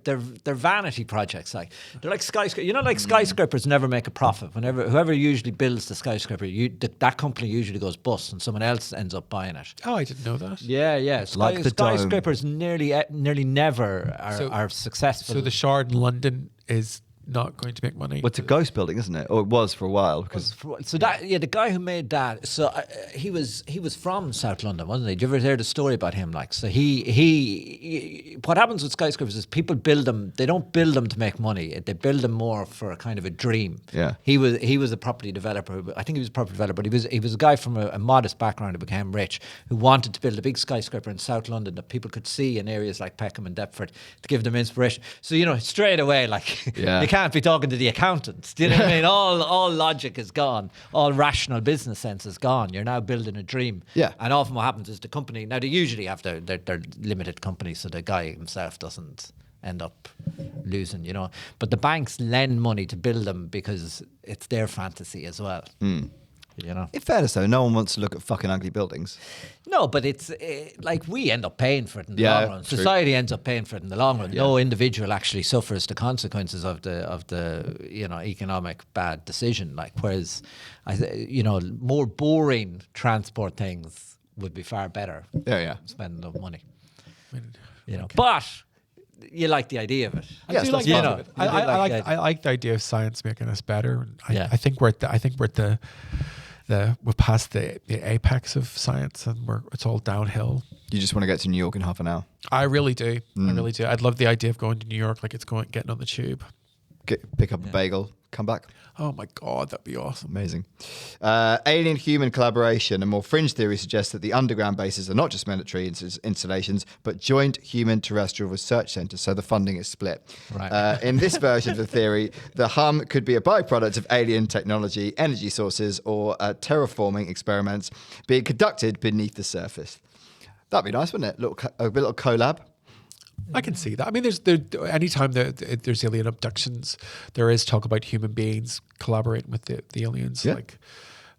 vanity projects. Like they're like skyscrapers. You know, like skyscrapers never make a profit. Whoever usually builds the skyscraper, that company usually goes bust, and someone else ends up buying it. Oh, I didn't know that. Yeah. Like the dome. Skyscrapers nearly never are successful. So the Shard in London is not going to make money. Well, it's a ghost building, isn't it? Or it was for a while. The guy who made that, he was from South London, wasn't he? Did you ever hear the story about him? Like, so he what happens with skyscrapers is people build them. They don't build them to make money. They build them more for a kind of a dream. Yeah. He was a property developer. I think he was a property developer, but he was a guy from a modest background who became rich, who wanted to build a big skyscraper in South London that people could see in areas like Peckham and Deptford to give them inspiration. So you know, straight away, like you can't be talking to the accountants. Do you know what I mean? All logic is gone. All rational business sense is gone. You're now building a dream. Yeah. And often what happens is the company, now they usually have their limited companies, so the guy himself doesn't end up losing, you know. But the banks lend money to build them because it's their fantasy as well. You know. In fairness, though, no one wants to look at fucking ugly buildings. No, but it's like we end up paying for it in the long run. True. Society ends up paying for it in the long run. No individual actually suffers the consequences of the economic bad decision. Like whereas, more boring transport things would be far better. Yeah. Spending the money. But you like the idea of it. Yes, I that's do fun. like it. I like the idea of science making us better. I think we're at we're past the apex of science and it's all downhill. You just want to get to New York in half an hour. I really do. I really do. I'd love the idea of going to New York like it's getting on the tube. Pick up a bagel, come back. Oh my God, that'd be awesome. Amazing. Alien-human collaboration. A more fringe theory suggests that the underground bases are not just military installations, but joint human terrestrial research centres, so the funding is split. Right. In this version of the theory, the hum could be a byproduct of alien technology, energy sources, or terraforming experiments being conducted beneath the surface. That'd be nice, wouldn't it? A little collab. I can see that. I mean, anytime there's alien abductions, there is talk about human beings collaborating with the aliens. Yeah.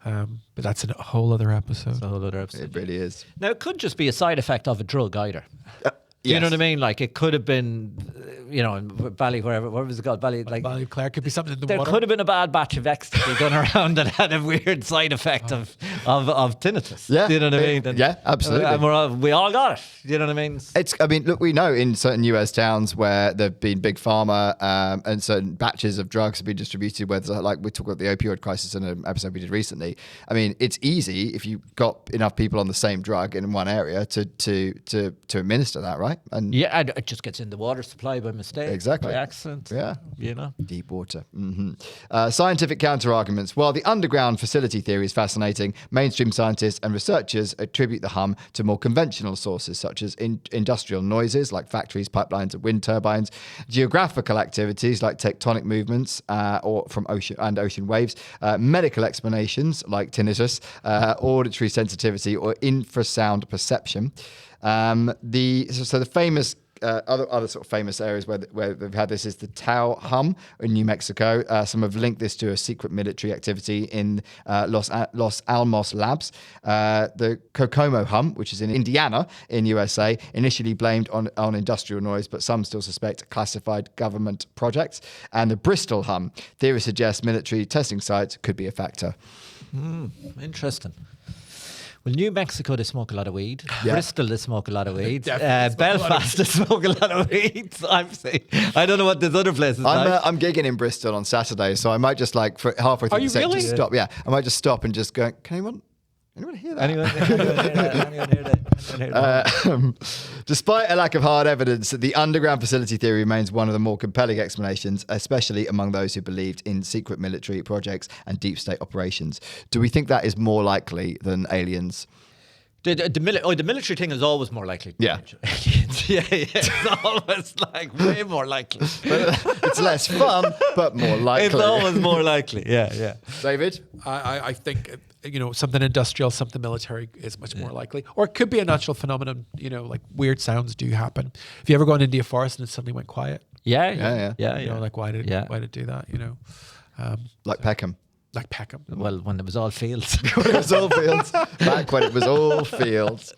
But that's a whole other episode. It's a whole other episode. It really is. Now, it could just be a side effect of a drug either. You know what I mean? Like, it could have been, in Bally, wherever was it called? Bally, like, Valley of Clare could be something in the there water. could have been a bad batch of ecstasy done around that had a weird side effect of tinnitus. Yeah. Do you know what I mean? And, Yeah, absolutely. And we all got it. You know what I mean? Look, we know in certain US towns where there've been big pharma and certain batches of drugs have been distributed, whether like we talked about the opioid crisis in an episode we did recently. I mean, it's easy if you've got enough people on the same drug in one area to administer that, right? And Yeah, and it just gets in the water supply by mistake. Exactly. By accident. Yeah. You know? deep water. Scientific counter-arguments. While the underground facility theory is fascinating, mainstream scientists and researchers attribute the hum to more conventional sources, such as industrial noises like factories, pipelines, and wind turbines, geographical activities like tectonic movements or from ocean waves, medical explanations like tinnitus, auditory sensitivity, or infrasound perception. The famous other sort of famous areas where they've had this is the Tau hum in New Mexico. Some have linked this to a secret military activity in Los Alamos labs. The Kokomo hum, which is in Indiana in USA, initially blamed on industrial noise, but some still suspect classified government projects. And the Bristol hum, theory suggests military testing sites could be a factor. Interesting. Well, New Mexico, they smoke a lot of weed. Yeah. Bristol, they smoke a lot of weed. Definitely Belfast, they smoke a lot of weed. I don't know what there's other places like. I'm gigging in Bristol on Saturday, so I might just for halfway through Are you the set really? just stop. Yeah, I might just stop and just go. Can anyone hear that? Anyone hear that? Despite a lack of hard evidence, the underground facility theory remains one of the more compelling explanations, especially among those who believed in secret military projects and deep state operations. Do we think that is more likely than aliens? The military thing is always more likely. Yeah. It's always like way more likely. It's less fun, but more likely. It's always more likely. Yeah. David? I think something industrial, something military is much more likely, or it could be a natural phenomenon. Like weird sounds do happen. Have you ever gone into a forest and it suddenly went quiet? Yeah. Like why did it do that? Like Peckham. Like Peckham. Well, when it was all fields. When it was all fields. Back when it was all fields.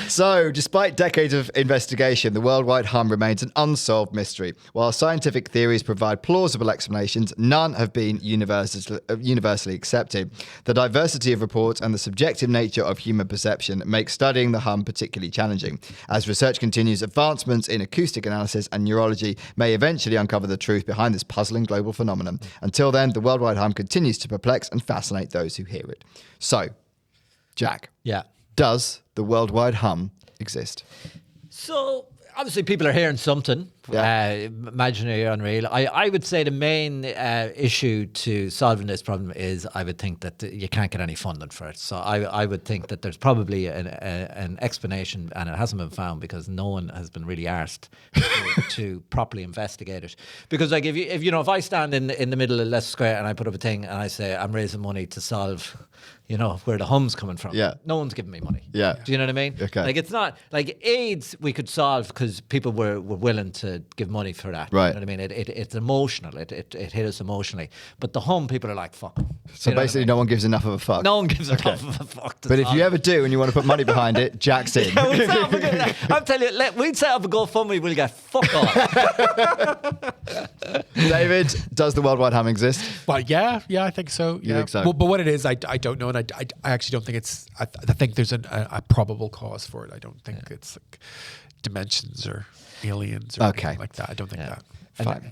So, despite decades of investigation, the worldwide hum remains an unsolved mystery. While scientific theories provide plausible explanations, none have been universally accepted. The diversity of reports and the subjective nature of human perception make studying the hum particularly challenging. As research continues, advancements in acoustic analysis and neurology may eventually uncover the truth behind this puzzling global phenomenon. Until then, the worldwide hum continues to perplex and fascinate those who hear it. So, Jack. Yeah. Does the worldwide hum exist? So, obviously, people are hearing something, imaginary or unreal. I would say the main issue to solving this problem is I would think that you can't get any funding for it. So I would think that there's probably an explanation, and it hasn't been found because no one has been really arsed to properly investigate it. Because like if I stand in the middle of Leicester Square and I put up a thing and I say I'm raising money to solve where the hum's coming from. Yeah. No one's giving me money. Yeah. Do you know what I mean? Okay. Like, it's not like AIDS we could solve because people were willing to give money for that. Right. You know what I mean? It's emotional. It hit us emotionally. But the hum, people are like, fuck. So basically, no one gives enough of a fuck. No one gives enough of a fuck. But if you ever do and you want to put money behind it, Jack's in. I'm telling you, we'd set up a GoFundMe, we'll get fuck off. David, does the worldwide hum exist? Well, yeah, I think so. You think so? Well, but what it is, I don't know, and I actually don't think it's. I think there's a probable cause for it. I don't think it's like dimensions or aliens or anything like that. I don't think that.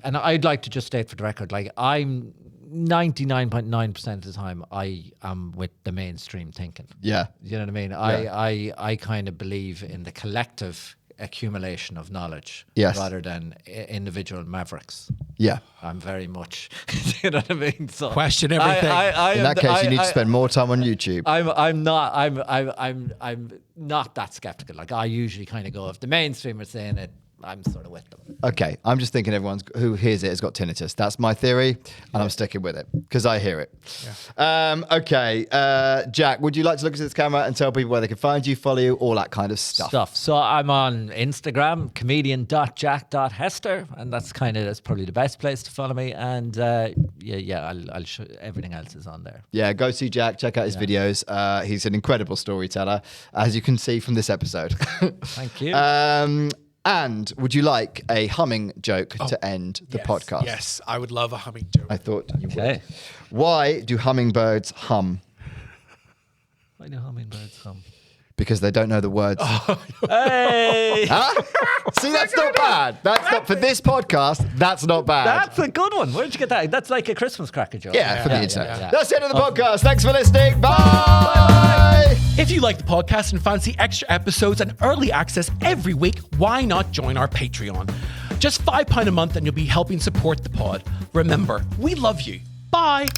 And I'd like to just state for the record, like I'm 99.9% of the time I am with the mainstream thinking. Yeah. You know what I mean? Yeah. I kind of believe in the collective accumulation of knowledge rather than individual mavericks. Yeah. I'm very much, you know what I mean? So question everything. In that case, you need to spend more time on YouTube. I'm not that skeptical. Like I usually kind of go, if the mainstream are saying it, I'm sort of with them. Okay, I'm just thinking everyone who hears it has got tinnitus. That's my theory, and I'm sticking with it because I hear it. Yeah. Okay, Jack, would you like to look at this camera and tell people where they can find you, follow you, all that kind of stuff? So I'm on Instagram, comedian.jack.hester, and that's probably the best place to follow me. And I'll show everything else is on there. Yeah, go see Jack, check out his videos. He's an incredible storyteller, as you can see from this episode. Thank you. And would you like a humming joke to end the podcast? Yes, I would love a humming joke. I thought you would. Okay. Why do hummingbirds hum? Why do hummingbirds hum? Because they don't know the words. Hey! Huh? See, that's not bad. That's not for this podcast. That's not bad. That's a good one. Where'd you get that? That's like a Christmas cracker joke. Yeah, for the internet. yeah. That's the end of the podcast. Thanks for listening. Bye. If you like the podcast and fancy extra episodes and early access every week, why not join our Patreon? Just £5 a month and you'll be helping support the pod. Remember, we love you. Bye.